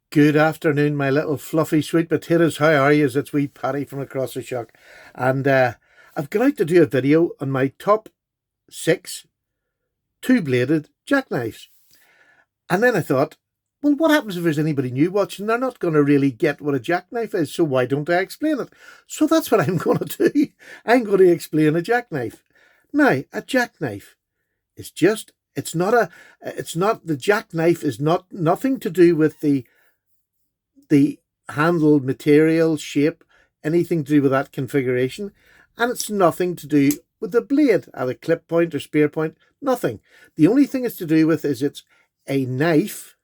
Good afternoon, my little fluffy sweet potatoes. How are you? It's wee Paddy from across the shock. And I've gone out to do a video on my top 6 two-bladed jackknives. And then I thought, well, what happens if there's anybody new watching? They're not going to really get what a jackknife is, so why don't I explain it? So that's what I'm going to do. I'm going to explain a jackknife. Now, a jackknife is just, the jackknife is nothing to do with the handle material, shape, anything to do with that configuration. And it's nothing to do with the blade, either clip point or spear point, nothing. The only thing it's to do with is it's a knife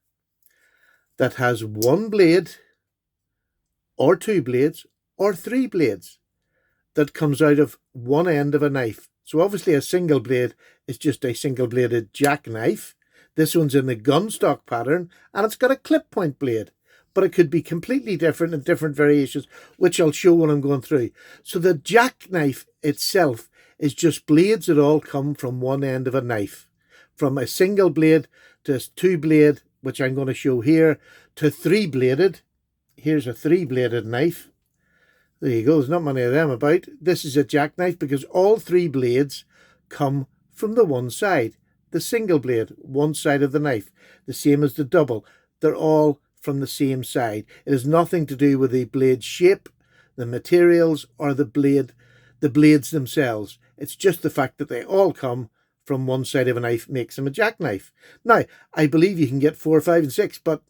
that has one blade or 2 blades or 3 blades that comes out of one end of a knife. So obviously a single blade is just a single bladed jackknife. This one's in the gun stock pattern and it's got a clip point blade, but it could be completely different in different variations, which I'll show when I'm going through. So the jackknife itself is just blades that all come from one end of a knife, from a single blade to 2 blade, which I'm going to show here, to 3 bladed. Here's a 3 bladed knife. There you go, there's not many of them about. This is a jackknife because all 3 blades come from the one side. The single blade, one side of the knife, the same as the double. They're all from the same side. It has nothing to do with the blade shape, the materials, or the blades themselves. It's just the fact that they all come from one side of a knife makes them a jackknife. Now, I believe you can get 4, 5, and 6, but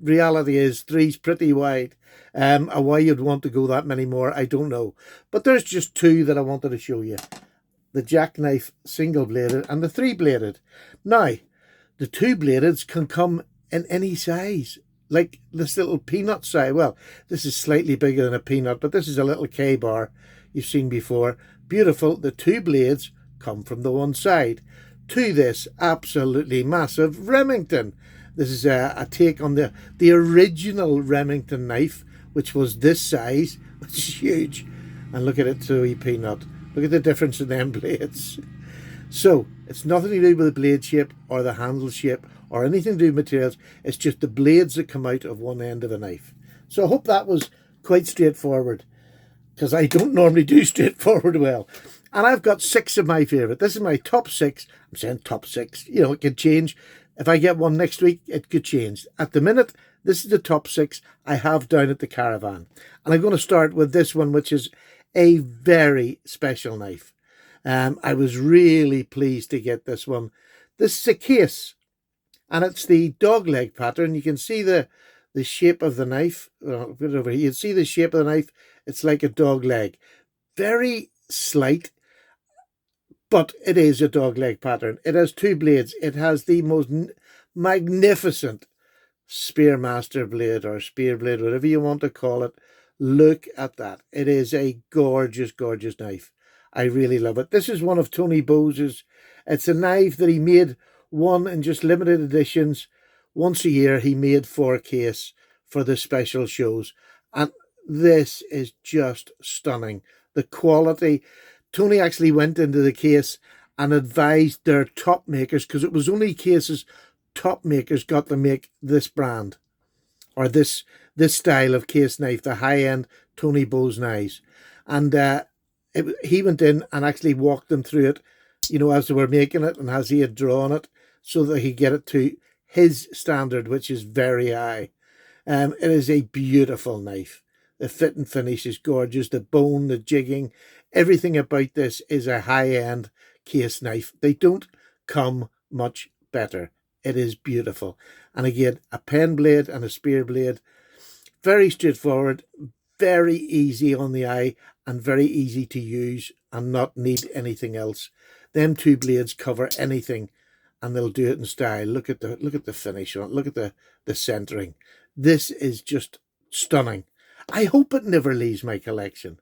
reality is 3's pretty wide. Why you'd want to go that many more, I don't know. But there's just 2 that I wanted to show you. The jackknife single bladed and the 3 bladed. Now, the 2 bladed can come in any size, like this little peanut size. Well, this is slightly bigger than a peanut, but this is a little K-bar you've seen before. Beautiful. The 2 blades come from the one side. To this absolutely massive Remington. This is a take on the original Remington knife, which was this size, which is huge. And look at it, so wee peanut. Look at the difference in them blades. So it's nothing to do with the blade shape or the handle shape or anything to do with materials. It's just the blades that come out of one end of a knife. So I hope that was quite straightforward, because I don't normally do straightforward well. And I've got 6 of my favourite. This is my top 6. I'm saying top 6. You know, it could change. If I get one next week, it could change. At the minute, this is the top 6 I have down at the caravan. And I'm going to start with this one, which is a very special knife. I was really pleased to get this one. This is a case, and it's the dog leg pattern. You can see the shape of the knife. Put it over here. You can see the shape of the knife. It's like a dog leg. Very slight, but it is a dog leg pattern. It has 2 blades. It has the most magnificent Spearmaster blade or spear blade, whatever you want to call it. Look at that. It is a gorgeous, gorgeous knife. I really love it. This is one of Tony Bose's. It's a knife that he made one in just limited editions. Once a year he made for a case for the special shows. And this is just stunning. The quality. Tony actually went into the case and advised their top makers, because it was only cases top makers got to make this brand or this style of case knife, the high-end Tony Bose knives. And he went in and actually walked them through it, you know, as they were making it and as he had drawn it, so that he get it to his standard, which is very high. It is a beautiful knife. The fit and finish is gorgeous. The bone, the jigging, everything about this is a high-end case knife. They don't come much better. It is beautiful. And again, a pen blade and a spear blade. Very straightforward, very easy on the eye, and very easy to use and not need anything else. Them 2 blades cover anything, and they'll do it in style. Look at the finish on it. Look at the centering. This is just stunning. I hope it never leaves my collection.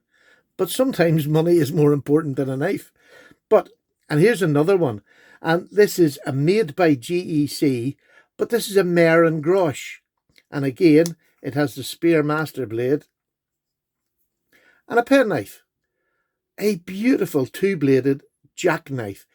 But sometimes money is more important than a knife. And here's another one. And this is a made by GEC, but this is a Mer & Grosh. And again, it has the Spearmaster blade and a penknife. A beautiful 2-bladed jackknife.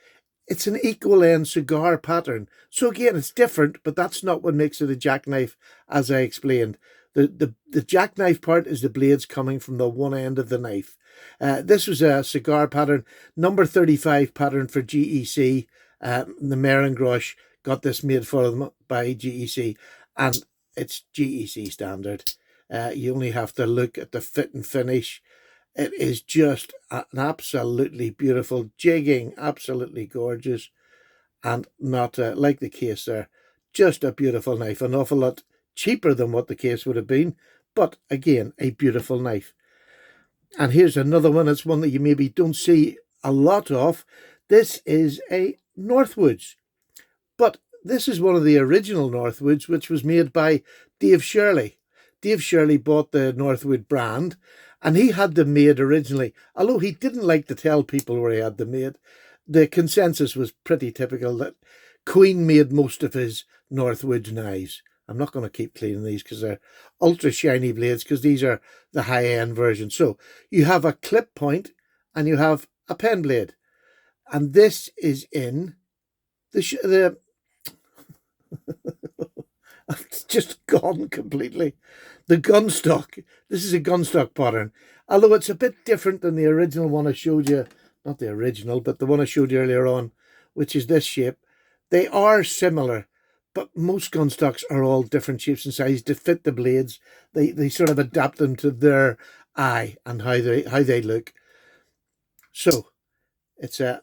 it's an equal end cigar pattern. So again, it's different, but that's not what makes it a jackknife, as I explained. The jackknife part is the blades coming from the one end of the knife. This was a cigar pattern, number 35 pattern for GEC. The Mehring Grosch got this made for them by GEC, and it's GEC standard. You only have to look at the fit and finish. It is just an absolutely beautiful jigging, absolutely gorgeous, and not like the case there. Just a beautiful knife, an awful lot cheaper than what the case would have been, but again, a beautiful knife. And here's another one. It's one that you maybe don't see a lot of. This is a Northwoods, but this is one of the original Northwoods, which was made by Dave Shirley. Dave Shirley bought the Northwood brand, and he had them made originally. Although he didn't like to tell people where he had them made, the consensus was pretty typical that Queen made most of his Northwoods knives. I'm not going to keep cleaning these because they're ultra shiny blades, because these are the high-end version. So you have a clip point and you have a pen blade. And this is in the it's just gone completely. The gunstock. This is a gunstock pattern. Although it's a bit different than the original one I showed you. Not the original, but the one I showed you earlier on, which is this shape. They are similar, but most gunstocks are all different shapes and sizes to fit the blades. They sort of adapt them to their eye and how they look. So it's a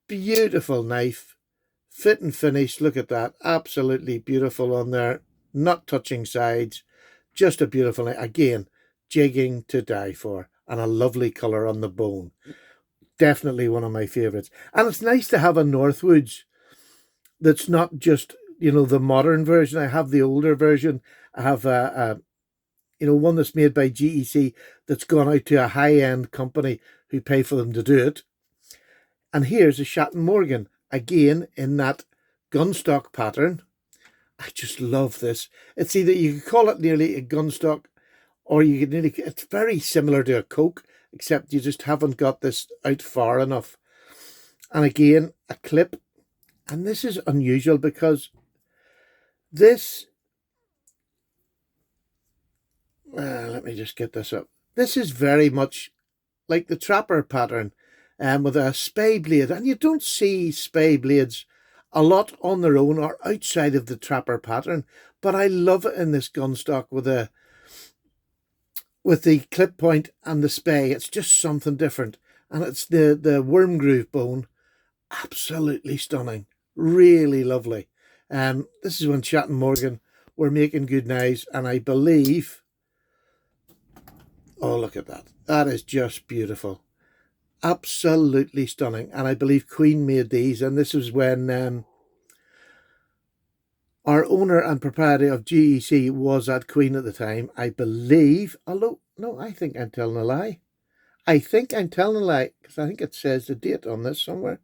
beautiful knife, fit and finish. Look at that, absolutely beautiful on there, not touching sides, just a beautiful knife. Again, jigging to die for, and a lovely colour on the bone. Definitely one of my favourites. And it's nice to have a Northwoods that's not just, you know, the modern version. I have the older version. I have one that's made by GEC that's gone out to a high-end company who pay for them to do it. And here's a Shatton Morgan, again in that gunstock pattern. I just love this. It's either, you could call it nearly a gunstock, or you could nearly, it's very similar to a Coke, except you just haven't got this out far enough. And again, a clip. And this is unusual because this, let me just get this up. This is very much like the Trapper pattern, with a spay blade. And you don't see spay blades a lot on their own or outside of the Trapper pattern. But I love it in this gunstock with the clip point and the spay. It's just something different. And it's the worm groove bone. Absolutely stunning. Really lovely. This is when Shatton Morgan were making good knives, and I believe, oh, look at that. That is just beautiful. Absolutely stunning. And I believe Queen made these, and this was when our owner and proprietor of GEC was at Queen at the time, I believe. Although, no, I think I'm telling a lie. I think I'm telling a lie, because I think it says the date on this somewhere.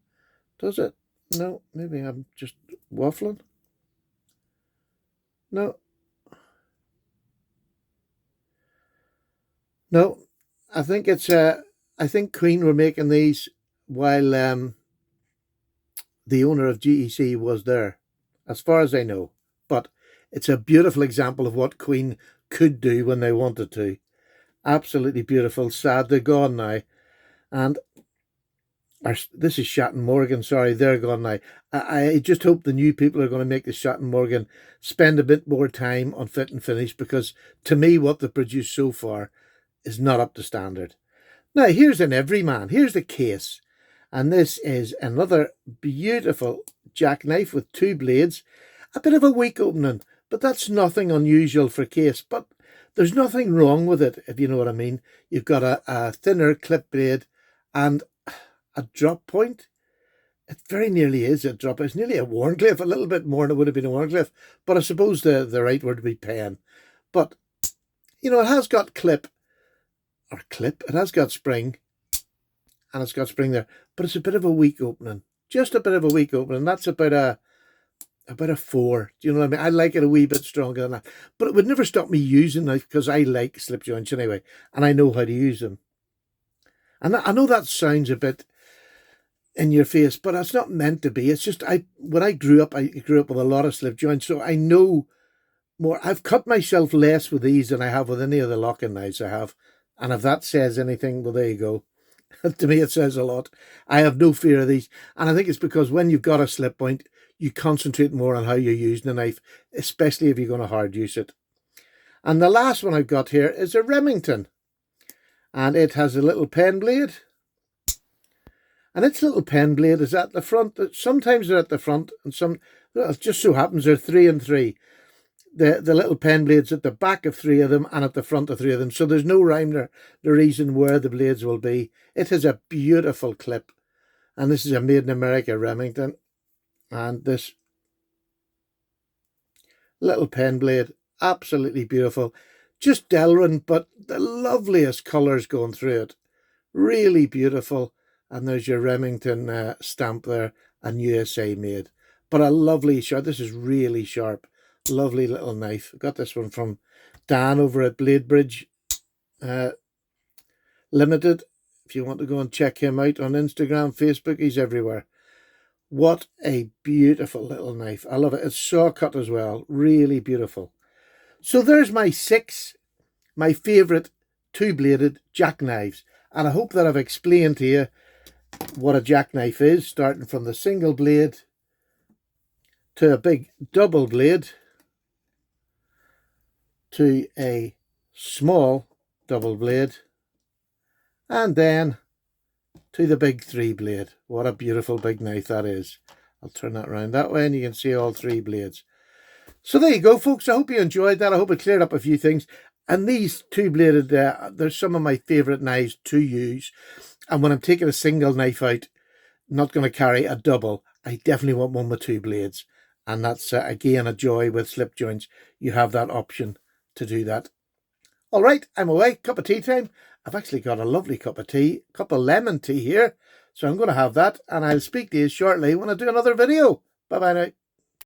Does it? No, maybe I'm just waffling. No. No, I think it's I think Queen were making these while the owner of GEC was there, as far as I know. But it's a beautiful example of what Queen could do when they wanted to. Absolutely beautiful. Sad they're gone now. And this is Shatton Morgan. Sorry, they're gone now. I just hope the new people are going to make the Shatton Morgan spend a bit more time on fit and finish, because to me what they've produced so far is not up to standard. Now, here's an Everyman. Here's the case. And this is another beautiful jackknife with two blades. A bit of a weak opening, but that's nothing unusual for case. But there's nothing wrong with it, if you know what I mean. You've got a thinner clip blade and a drop point. It very nearly is a drop. It's nearly a Wharncliffe, a little bit more than it would have been a Wharncliffe. But I suppose the right word would be pen. But, you know, it has got it has got spring, and it's got spring there, but it's a bit of a weak opening, just a bit of a weak opening. That's about a 4. Do you know what I mean? I like it a wee bit stronger than that, but it would never stop me using it, because I like slip joints anyway, and I know how to use them. And I know that sounds a bit in your face, but it's not meant to be. It's just when I grew up with a lot of slip joints, so I know more. I've cut myself less with these than I have with any of the locking knives I have. And if that says anything, well, there you go. To me, it says a lot. I have no fear of these. And I think it's because when you've got a slip point, you concentrate more on how you're using the knife, especially if you're going to hard use it. And the last one I've got here is a Remington. And it has a little pen blade. And its little pen blade is at the front. Sometimes they're at the front, and it just so happens they're 3 and 3. The little pen blades at the back of 3 of them and at the front of 3 of them. So there's no rhyme or the reason where the blades will be. It has a beautiful clip. And this is a Made in America Remington. And this little pen blade, absolutely beautiful. Just Delrin, but the loveliest colours going through it. Really beautiful. And there's your Remington stamp there, and USA made. But a lovely sharp. This is really sharp. Lovely little knife. I got this one from Dan over at Bladebridge Limited. If you want to go and check him out on Instagram, Facebook, he's everywhere. What a beautiful little knife. I love it. It's saw cut as well. Really beautiful. So there's my 6, my favourite 2-bladed jackknives. And I hope that I've explained to you what a jackknife is, starting from the single blade to a big double blade to a small double blade, and then to the big 3-blade. What a beautiful big knife that is. I'll turn that around that way and you can see all 3 blades. So there you go, folks. I hope you enjoyed that. I hope it cleared up a few things. And these 2-bladed, they're some of my favourite knives to use. And when I'm taking a single knife out, not going to carry a double, I definitely want one with 2 blades. And that's, again, a joy with slip joints. You have that option to do that. All right, I'm away. Cup of tea time. I've actually got a lovely cup of tea, cup of lemon tea here. So I'm going to have that, and I'll speak to you shortly when I do another video. Bye-bye now.